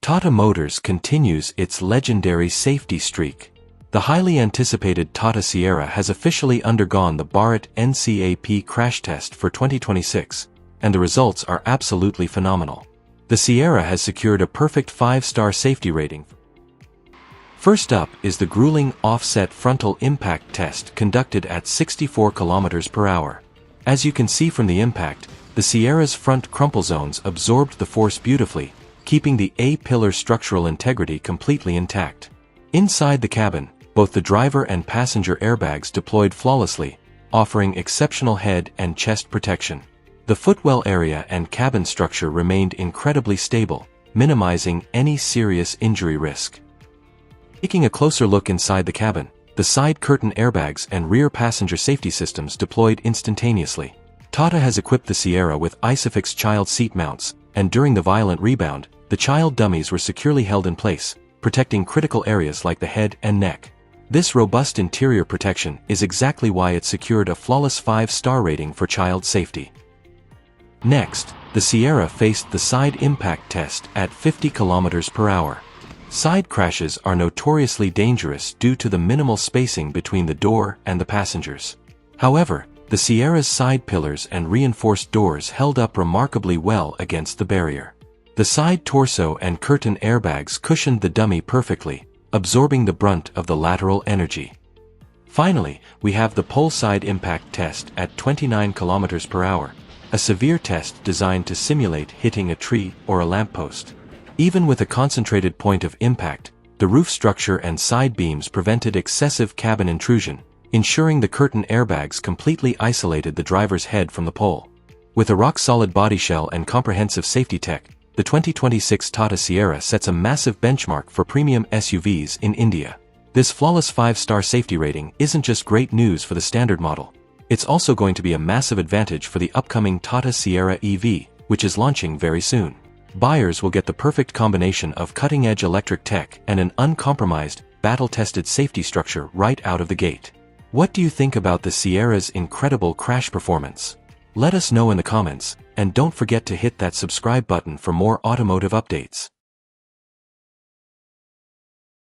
Tata Motors continues its legendary safety streak. The highly anticipated Tata Sierra has officially undergone the Bharat NCAP crash test for 2026, and the results are absolutely phenomenal. The Sierra has secured a perfect 5-star safety rating. First up is the grueling Offset Frontal Impact test conducted at 64 km/h. As you can see from the impact, the Sierra's front crumple zones absorbed the force beautifully, keeping the A-pillar structural integrity completely intact. Inside the cabin, both the driver and passenger airbags deployed flawlessly, offering exceptional head and chest protection. The footwell area and cabin structure remained incredibly stable, minimizing any serious injury risk. Taking a closer look inside the cabin, the side curtain airbags and rear passenger safety systems deployed instantaneously. Tata has equipped the Sierra with ISOFIX child seat mounts, and during the violent rebound, the child dummies were securely held in place, protecting critical areas like the head and neck. This robust interior protection is exactly why it secured a flawless 5-star rating for child safety. Next, the Sierra faced the side impact test at 50 km/h. Side crashes are notoriously dangerous due to the minimal spacing between the door and the passengers. However, the Sierra's side pillars and reinforced doors held up remarkably well against the barrier. The side torso and curtain airbags cushioned the dummy perfectly, absorbing the brunt of the lateral energy. Finally, we have the pole side impact test at 29 km/h, a severe test designed to simulate hitting a tree or a lamppost. Even with a concentrated point of impact, the roof structure and side beams prevented excessive cabin intrusion, ensuring the curtain airbags completely isolated the driver's head from the pole. With a rock-solid body shell and comprehensive safety tech, the 2026 Tata Sierra sets a massive benchmark for premium SUVs in India. This flawless 5-star safety rating isn't just great news for the standard model. It's also going to be a massive advantage for the upcoming Tata Sierra EV, which is launching very soon. Buyers will get the perfect combination of cutting-edge electric tech and an uncompromised, battle-tested safety structure right out of the gate. What do you think about the Sierra's incredible crash performance? Let us know in the comments, and don't forget to hit that subscribe button for more automotive updates.